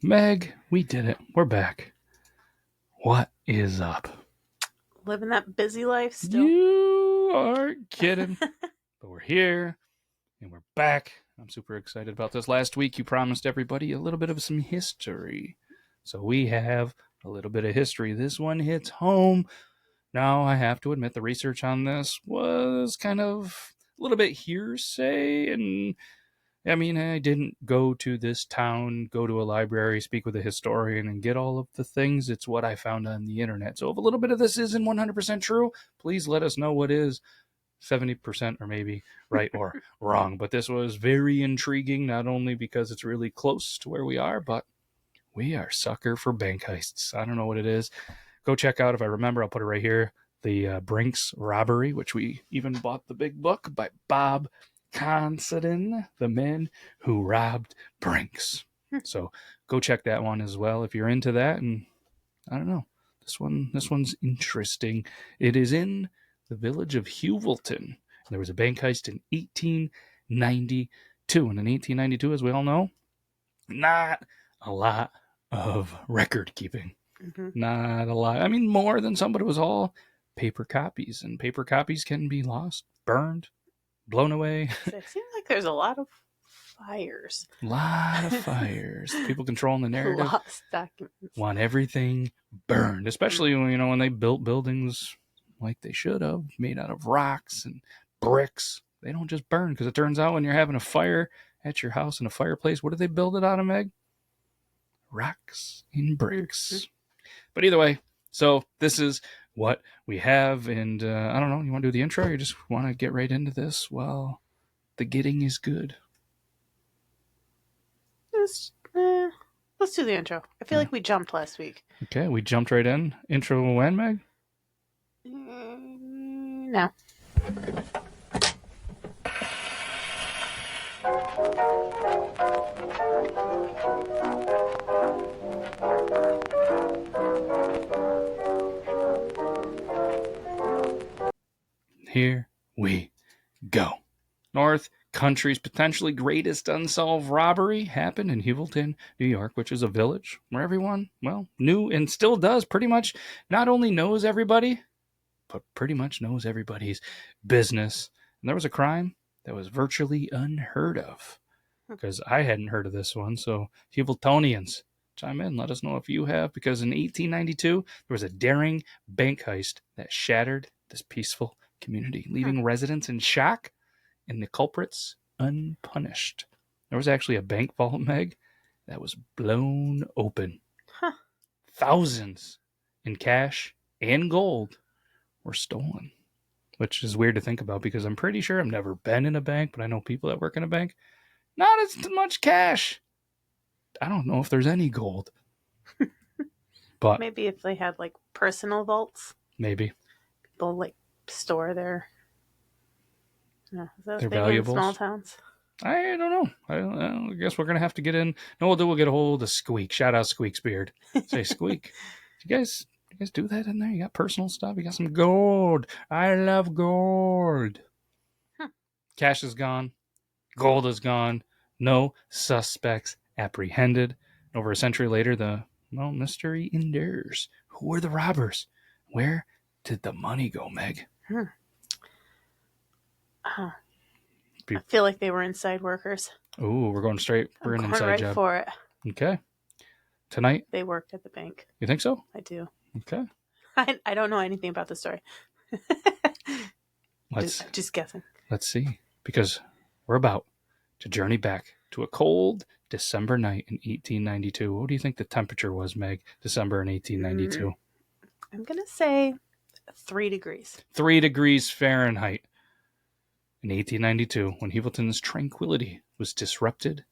Meg, we did it. We're back. What is up? Living that busy life still. You aren't kidding. But we're here and we're back. I'm super excited about this. Last week, you promised everybody a little bit of some history. So we have a little bit of history. This one hits home. Now, I have to admit, the research on this was kind of a little bit hearsay, and I mean, I didn't go to this town, go to a library, speak with a historian, and get all of the things. It's what I found on the internet. So if a little bit of this isn't 100% true, please let us know what is 70% or maybe right or wrong. But this was very intriguing, not only because it's really close to where we are, but we are sucker for bank heists. I don't know what it is. Go check out, if I remember, I'll put it right here, the Brinks Robbery, which we even bought the big book by Bob Considine, The Men Who Robbed Brinks. So go check that one as well if you're into that. And I don't know, this one's interesting. It is in the village of Heuvelton. There was a bank heist in 1892, and in 1892, as we all know, not a lot of record keeping. Not a lot. I mean, more than some, but it was all paper copies, and paper copies can be lost, burned, blown away. It seems like there's a lot of fires. A lot of fires. People controlling the narrative. Lost documents. Want everything burned, especially when they built buildings like they should have, made out of rocks and bricks. They don't just burn, because it turns out when you're having a fire at your house in a fireplace, what do they build it out of, Meg? Rocks and bricks. But either way, so this is what we have, and I don't know, you want to do the intro, or you just want to get right into this? Well, the getting is good. Let's do the intro. I feel like we jumped last week. Okay, we jumped right in. Intro when, Meg? No. Here we go. North Country's potentially greatest unsolved robbery happened in Heavilton, New York, which is a village where everyone, well, knew and still does pretty much not only knows everybody, but pretty much knows everybody's business. And there was a crime that was virtually unheard of, because I hadn't heard of this one. So Heaviltonians, chime in. Let us know if you have, because in 1892, there was a daring bank heist that shattered this peaceful community, leaving residents in shock and the culprits unpunished. There was actually a bank vault, Meg, that was blown open. Thousands in cash and gold were stolen, which is weird to think about, because I'm pretty sure I've never been in a bank, but I know people that work in a bank. Not as much cash. I don't know if there's any gold. But maybe if they had like personal vaults. Maybe. People like store their valuables. In small towns. I don't know. I guess we're gonna have to get in. No, we'll get a hold of Squeak. Shout out Squeak's beard. Say, Squeak, you guys do that in there? You got personal stuff? You got some gold? I love gold. Cash is gone. Gold is gone. No suspects apprehended. Over a century later, the mystery endures. Who were the robbers? Where did the money go, Meg? I feel like they were inside workers. Ooh, we're going straight. We're an inside job. For it. Okay. Tonight? They worked at the bank. You think so? I do. Okay. I don't know anything about the story. Just guessing. Let's see. Because we're about to journey back to a cold December night in 1892. What do you think the temperature was, Meg? December in 1892. I'm going to say 3 degrees. 3 degrees Fahrenheit. In 1892, when Heavilton's tranquility was disrupted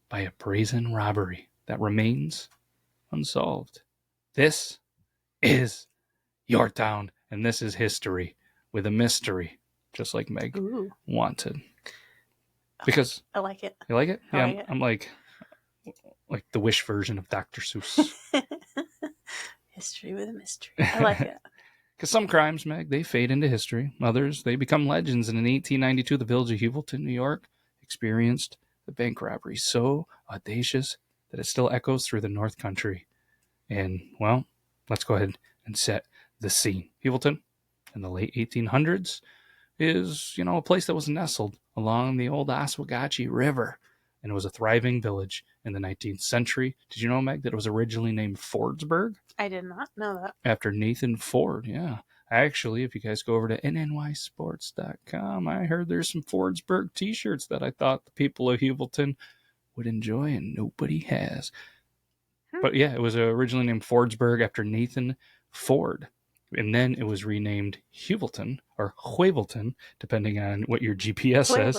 by a brazen robbery that remains unsolved. This is your town, and this is history with a mystery, just like Meg wanted. Because I like it. You like it? I yeah, like it. I'm like the Wish version of Dr. Seuss. History with a mystery. I like it. Because some crimes, Meg, they fade into history. Others, they become legends. And in 1892, the village of Heuvelton, New York, experienced a bank robbery so audacious that it still echoes through the North Country. And, well, let's go ahead and set the scene. Heavilton, in the late 1800s, is, a place that was nestled along the old Oswegatchie River. And it was a thriving village in the 19th century. Did you know, Meg, that it was originally named Fordsburg? I did not know that. After Nathan Ford, yeah. Actually, if you guys go over to nnysports.com, I heard there's some Fordsburg t-shirts that I thought the people of Heuvelton would enjoy, and nobody has. But yeah, it was originally named Fordsburg after Nathan Ford. And then it was renamed Heavilton, or Heuvelton, depending on what your GPS says,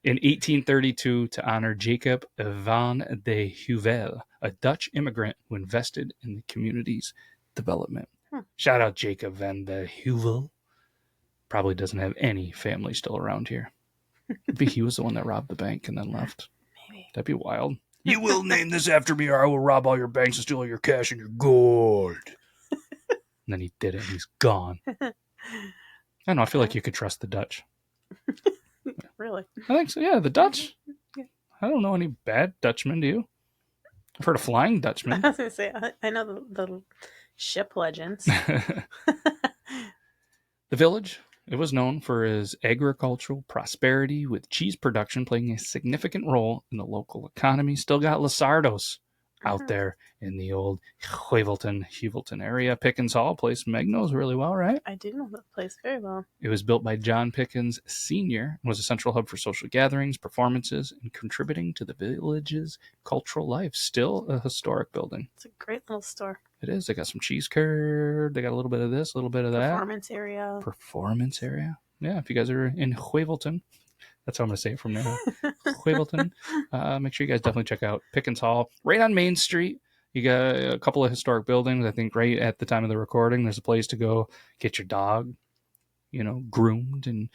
in 1832 to honor Jacob van de Heuvel, a Dutch immigrant who invested in the community's development. Shout out Jacob van de Heuvel. Probably doesn't have any family still around here. Maybe he was the one that robbed the bank and then left. Maybe. That'd be wild. You will name this after me, or I will rob all your banks and steal all your cash and your gold. And then he did it, and he's gone. I don't know, I feel like you could trust the Dutch. Really? I think so, yeah, the Dutch. I don't know any bad Dutchmen, do you? I've heard of Flying Dutchmen. I was going to say, I know the ship legends. The village, it was known for its agricultural prosperity, with cheese production playing a significant role in the local economy. Still got Lasardos out there in the old Heuvelton area. Pickens Hall, place Meg knows really well, right? I do know that place very well. It was built by John Pickens Sr. and was a central hub for social gatherings, performances, and contributing to the village's cultural life. Still a historic building. It's a great little store. It is. They got some cheese curd. They got a little bit of this, a little bit of that. Performance area. Yeah, if you guys are in Heuvelton, that's how I'm going to say it from now. Heuvelton. Make sure you guys definitely check out Pickens Hall. Right on Main Street. You got a couple of historic buildings. I think right at the time of the recording, there's a place to go get your dog, groomed and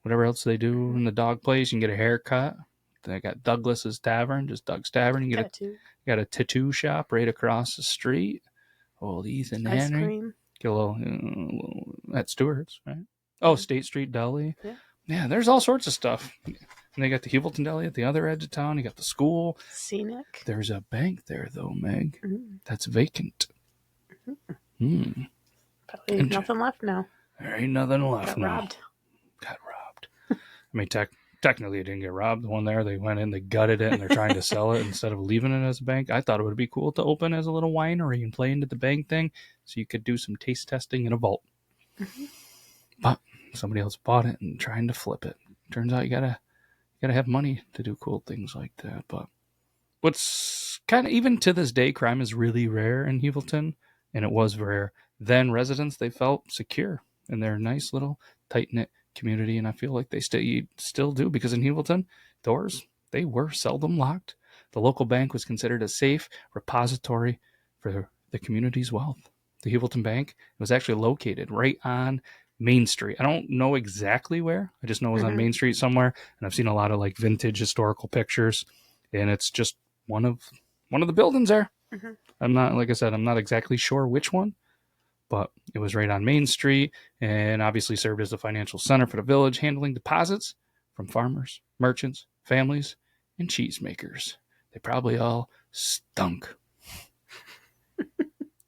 whatever else they do in the dog place. You can get a haircut. They got Douglas's Tavern, just Doug's Tavern. You got a tattoo shop right across the street. Old Ethan Ice Henry. cream. Get a little at Stewart's, right? Oh, State Street Deli. Yeah, there's all sorts of stuff. And they got the Heavilton Deli at the other edge of town. You got the school. Scenic. There's a bank there, though, Meg. That's vacant. Probably nothing left now. There ain't nothing left now. Got robbed. I mean, technically it didn't get robbed. The one there, they went in, they gutted it, and they're trying to sell it instead of leaving it as a bank. I thought it would be cool to open as a little winery and play into the bank thing so you could do some taste testing in a vault. But somebody else bought it and trying to flip it. Turns out you gotta have money to do cool things like that. But what's kind of, even to this day, crime is really rare in Heavilton, and it was rare then. Residents, they felt secure in their nice little tight-knit community, and I feel like they still do, because in Heavilton, doors, they were seldom locked. The local bank was considered a safe repository for the community's wealth. The Heavilton Bank was actually located right on Main Street. I don't know exactly where. I just know it was on Main Street somewhere, and I've seen a lot of like vintage historical pictures, and it's just one of the buildings there. I'm not, like I said, I'm not exactly sure which one, but it was right on Main Street, and obviously served as a financial center for the village, handling deposits from farmers, merchants, families, and cheesemakers. They probably all stunk.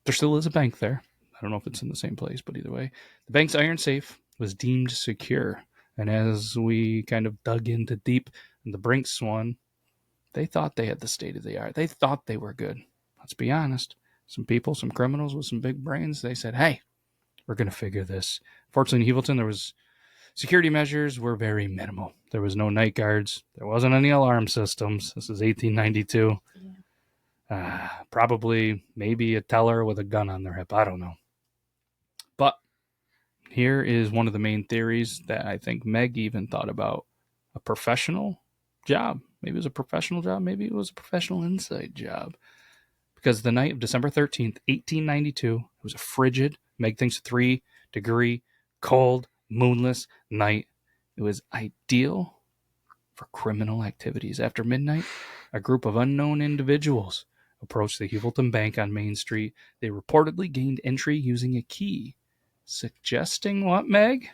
There still is a bank there. I don't know if it's in the same place, but either way, the bank's iron safe was deemed secure. And as we kind of dug into deep in the Brinks one, they thought they had the state of the art. They thought they were good. Let's be honest. Some people, some criminals with some big brains, they said, hey, we're going to figure this. Fortunately, in Heavilton, security measures were very minimal. There was no night guards. There wasn't any alarm systems. This is 1892. Probably maybe a teller with a gun on their hip. I don't know. But here is one of the main theories that I think Meg even thought about. A professional job. Maybe it was a professional job. Maybe it was a professional inside job. Because the night of December 13th, 1892, it was a frigid, Meg thinks 3-degree, cold, moonless night. It was ideal for criminal activities. After midnight, a group of unknown individuals approached the Heavilton Bank on Main Street. They reportedly gained entry using a key. Suggesting what, Meg?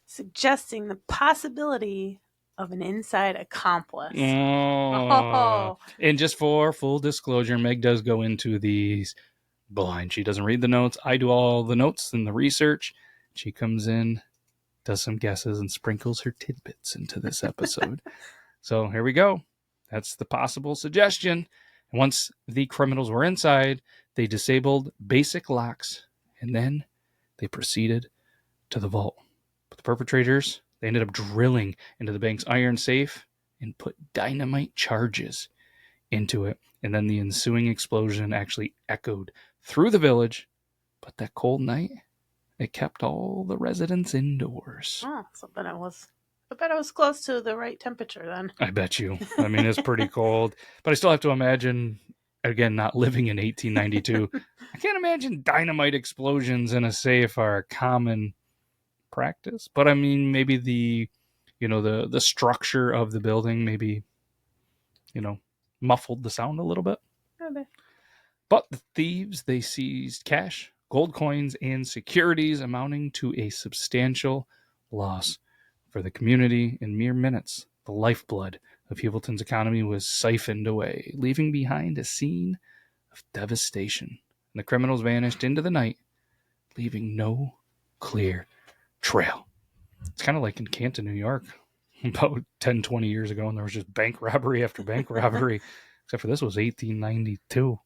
Suggesting the possibility of an inside accomplice. Oh. And just for full disclosure, Meg does go into these blind. She doesn't read the notes. I do all the notes and the research. She comes in, does some guesses, and sprinkles her tidbits into this episode. So here we go. That's the possible suggestion. And once the criminals were inside, they disabled basic locks, and then they proceeded to the vault. But the perpetrators, they ended up drilling into the bank's iron safe and put dynamite charges into it. And then the ensuing explosion actually echoed through the village. But that cold night, it kept all the residents indoors. Oh, so then I bet it was close to the right temperature then. I bet you. I mean, it's pretty cold. But I still have to imagine, again, not living in 1892. I can't imagine dynamite explosions in a safe are a common practice. But I mean, maybe the structure of the building maybe, muffled the sound a little bit. Maybe. But the thieves, they seized cash, gold coins, and securities amounting to a substantial loss for the community. In mere minutes, the lifeblood of Heuvelton's economy was siphoned away, leaving behind a scene of devastation. And the criminals vanished into the night, leaving no clear trail. It's kind of like in Canton, New York, about 10, 20 years ago, and there was just bank robbery after bank robbery, except for this was 1892.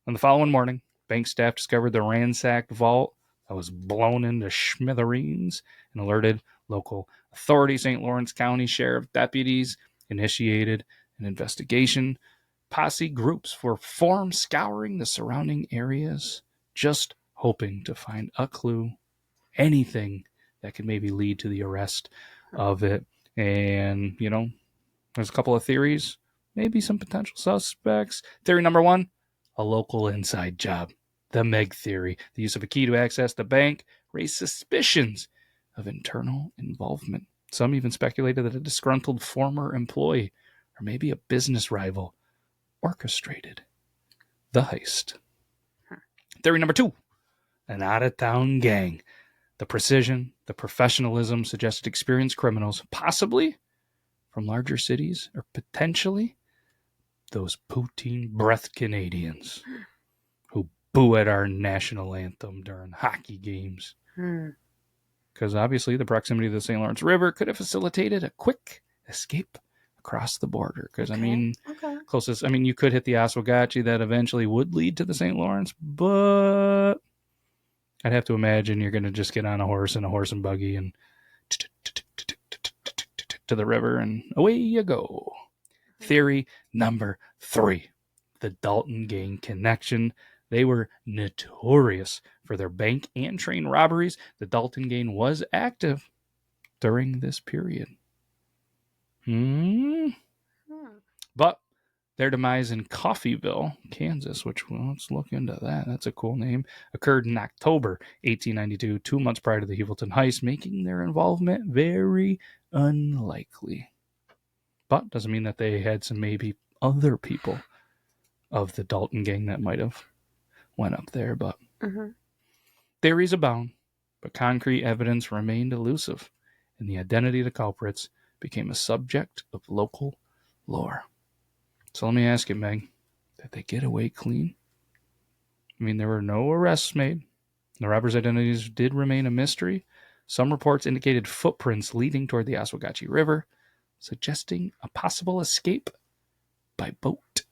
On the following morning, bank staff discovered the ransacked vault that was blown into smithereens and alerted local authorities. St. Lawrence County Sheriff deputies initiated an investigation. Posse groups were formed, scouring the surrounding areas, just hoping to find a clue, anything that could maybe lead to the arrest of it. And, there's a couple of theories, maybe some potential suspects. Theory number one, a local inside job. The Meg theory. The use of a key to access the bank raised suspicions of internal involvement. Some even speculated that a disgruntled former employee or maybe a business rival orchestrated the heist. Theory number two, an out-of-town gang. The precision, the professionalism suggested experienced criminals, possibly from larger cities, or potentially those poutine-breathed Canadians who boo at our national anthem during hockey games. Because obviously the proximity to the St. Lawrence River could have facilitated a quick escape across the border. Because, closest, you could hit the Oswegatchie, that eventually would lead to the St. Lawrence, but I'd have to imagine you're going to just get on a horse and buggy and to the river, and away you go. Theory number three, the Dalton gang connection. They were notorious for their bank and train robberies. The Dalton gang was active during this period. But their demise in Coffeyville, Kansas, which, let's look into that. That's a cool name. Occurred in October 1892, 2 months prior to the Heavilton heist, making their involvement very unlikely. But doesn't mean that they had some maybe other people of the Dalton gang that might have went up there. But theories abound, but concrete evidence remained elusive, and the identity of the culprits became a subject of local lore. So let me ask you, Meg, did they get away clean? There were no arrests made. The robbers' identities did remain a mystery. Some reports indicated footprints leading toward the Oswegatchie River, suggesting a possible escape by boat.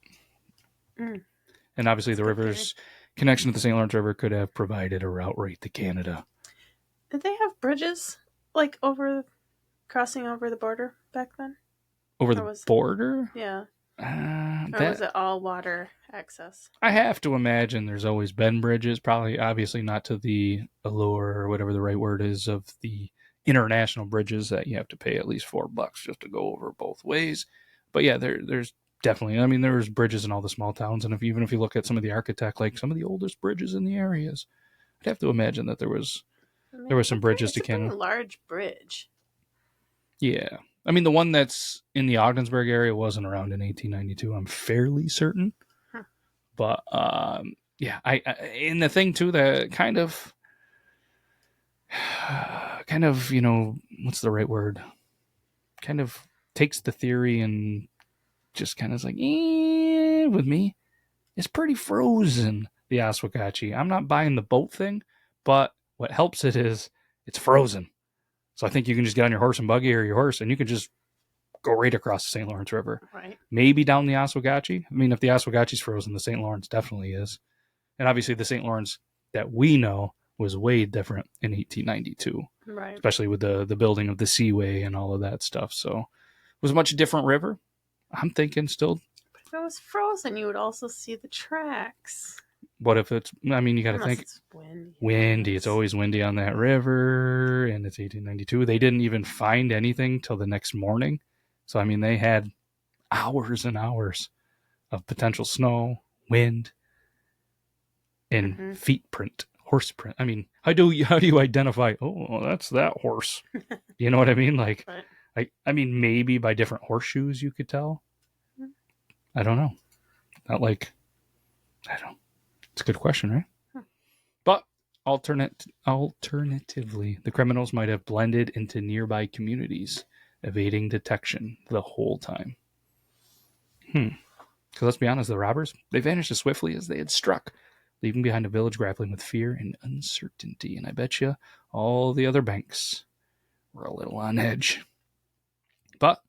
And obviously the river's connection to the St. Lawrence River could have provided a route right to Canada. Did they have bridges, crossing over the border back then? Over the border? Yeah. Or was it all water access? I have to imagine there's always been bridges, probably obviously not to the allure or whatever the right word is of the international bridges that you have to pay at least $4 just to go over both ways. But yeah, there's definitely, there's bridges in all the small towns, and even if you look at some of the architect, like some of the oldest bridges in the areas, I'd have to imagine that there was some bridges to Canada. It's a large bridge. Yeah. The one that's in the Ogdensburg area wasn't around in 1892. I'm fairly certain. But, and the thing, too, that kind of, what's the right word? kind of takes the theory and just kind of is like, with me, it's pretty frozen, the Oswegatchie. I'm not buying the boat thing, but what helps it is it's frozen. So I think you can just get on your horse and buggy or your horse and you can just go right across the St. Lawrence River. Right. Maybe down the Oswegatchie. I mean, if the Oswegatchie's frozen, the St. Lawrence definitely is. And obviously the St. Lawrence that we know was way different in 1892. Right. Especially with the building of the Seaway and all of that stuff. So it was a much different river. I'm thinking still. But if it was frozen, you would also see the tracks. What if it's, I mean, you got to think. It's windy. Windy. It's always windy on that river. And it's 1892. They didn't even find anything till the next morning. So, I mean, they had hours and hours of potential snow, wind, and feet print, horse print. I mean, how do you identify, oh, that's that horse? You know what I mean? Like, right. I mean, maybe by different horseshoes you could tell. I don't know. Not like, I don't. It's a good question, right? But alternatively, the criminals might have blended into nearby communities, evading detection the whole time. Because let's be honest, the robbers, they vanished as swiftly as they had struck, leaving behind a village grappling with fear and uncertainty. And I bet you all the other banks were a little on edge. But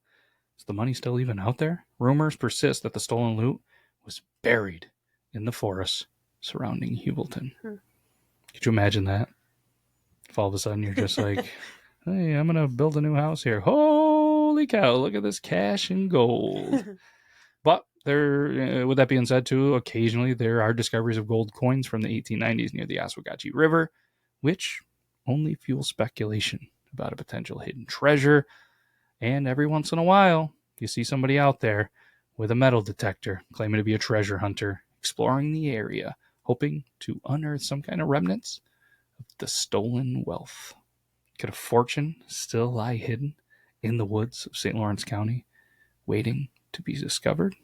is the money still even out there? Rumors persist that the stolen loot was buried in the forest surrounding Heuvelton. Could you imagine that? If all of a sudden you're just like, hey, I'm going to build a new house here. Holy cow, look at this cash and gold. But there, with that being said, too, occasionally there are discoveries of gold coins from the 1890s near the Oswegatchie River, which only fuel speculation about a potential hidden treasure. And every once in a while, you see somebody out there with a metal detector claiming to be a treasure hunter, exploring the area, hoping to unearth some kind of remnants of the stolen wealth. Could a fortune still lie hidden in the woods of St. Lawrence County, waiting to be discovered?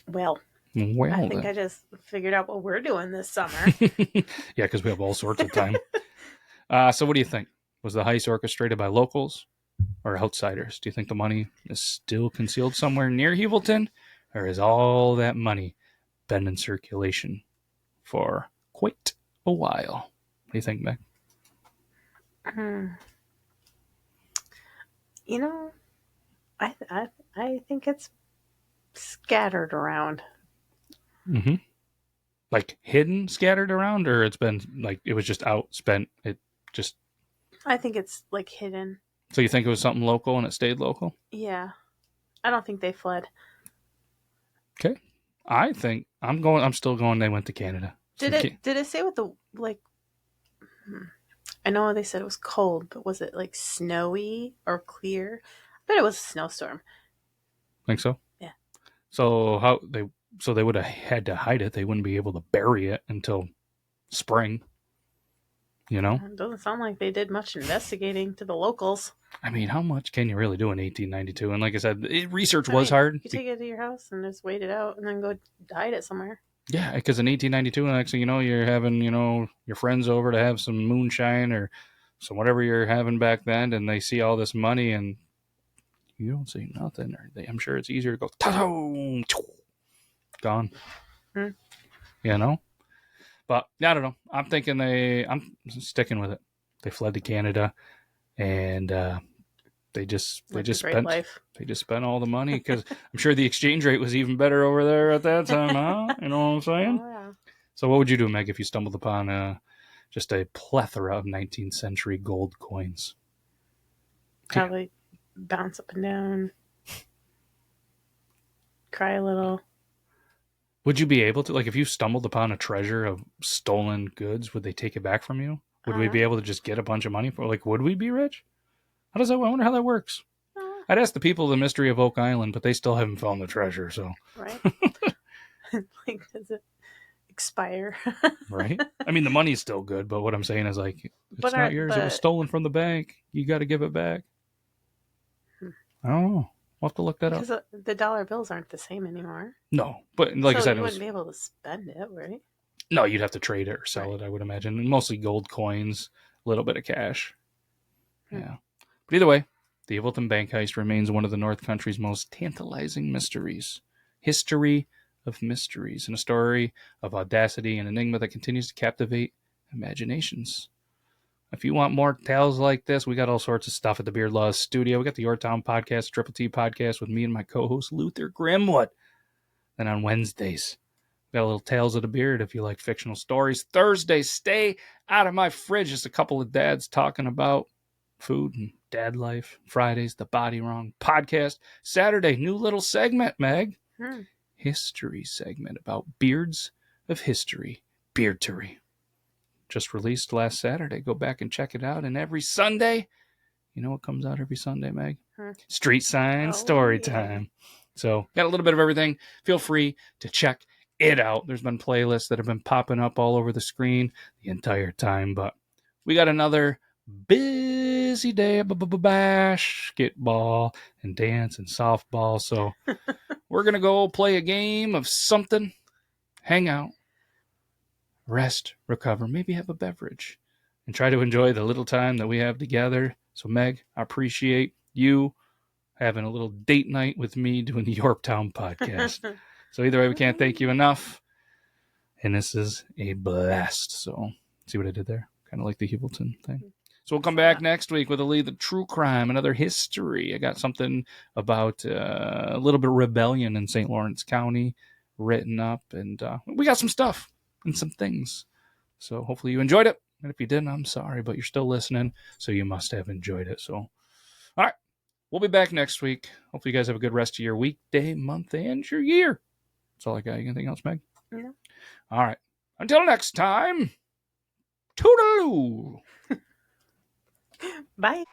Well, I think I just figured out what we're doing this summer. Yeah, because we have all sorts of time. So what do you think? Was the heist orchestrated by locals or outsiders? Do you think the money is still concealed somewhere near Heavilton, or is all that money been in circulation for quite a while? What do you think, Meg? You know, I think it's scattered around. Like hidden, scattered around, or it's been like it was just out spent? It just. I think it's like hidden. So you think it was something local and it stayed local? Yeah, I don't think they fled. Okay, I think I'm still going. They went to Canada. Did it say what the like? I know they said it was cold, but was it like snowy or clear? I bet it was a snowstorm. Think so? Yeah. So they would have had to hide it. They wouldn't be able to bury it until spring. You know? It doesn't sound like they did much investigating to the locals. I mean, how much can you really do in 1892? And like I said, research was hard. You take it to your house and just wait it out and then go hide it somewhere. Yeah, because in 1892, next thing you know, you're having, your friends over to have some moonshine or some whatever you're having back then, and they see all this money and you don't see nothing. Or I'm sure it's easier to go, ta-da! Gone. But I don't know. I'm thinking I'm sticking with it. They fled to Canada, and they just spent all the money because I'm sure the exchange rate was even better over there at that time, huh? You know what I'm saying? Oh, yeah. So what would you do, Meg, if you stumbled upon just a plethora of 19th century gold coins? Probably bounce up and down, cry a little. Would you be able to, like, if you stumbled upon a treasure of stolen goods, would they take it back from you? Would we be able to just get a bunch of money for? Like, would we be rich? How does that? I wonder how that works. I'd ask the people the mystery of Oak Island, but they still haven't found the treasure. So right, like, does it expire? Right. I mean, the money's still good, but what I'm saying is, like, it's not yours. It was stolen from the bank. You got to give it back. I don't know. We'll have to look that up. Because the dollar bills aren't the same anymore. No, but like I said, you wouldn't be able to spend it, right? No, you'd have to trade it or sell it, I would imagine. And mostly gold coins, a little bit of cash. Yeah. But either way, The Heavilton bank heist remains one of the North Country's most tantalizing mysteries. History of mysteries, and a story of audacity and enigma that continues to captivate imaginations. If you want more tales like this, we got all sorts of stuff at the Beard Laws studio. We got the Yorktown podcast, Triple T podcast with me and my co-host Luther Grimwood. Then on Wednesdays, we got a little Tales of the Beard if you like fictional stories. Thursdays, stay out of my fridge. Just a couple of dads talking about food and dad life. Fridays, the Body Wrong podcast. Saturday, new little segment, Meg. History segment about beards of history. Beardtory. Just released last Saturday. Go back and check it out. And every Sunday, you know what comes out every Sunday, Meg? Street Sign Story Time. So, got a little bit of everything. Feel free to check it out. There's been playlists that have been popping up all over the screen the entire time. But we got another busy day of basketball and dance and softball. So, we're going to go play a game of something, hang out, rest, recover, maybe have a beverage, and try to enjoy the little time that we have together. So, Meg, I appreciate you having a little date night with me doing the Yorktown podcast. So either way, we can't thank you enough. And this is a blast. So, see what I did there? Kind of like the Heavilton thing. So we'll come back next week with a lead of true crime, another history. I got something about a little bit of rebellion in St. Lawrence County written up. And we got some stuff and some things. So hopefully you enjoyed it. And if you didn't, I'm sorry, but you're still listening. So you must have enjoyed it. So, all right. We'll be back next week. Hopefully you guys have a good rest of your week, day, month, and your year. That's all I got. Anything else, Meg? No. All right. Until next time, toodaloo. Bye.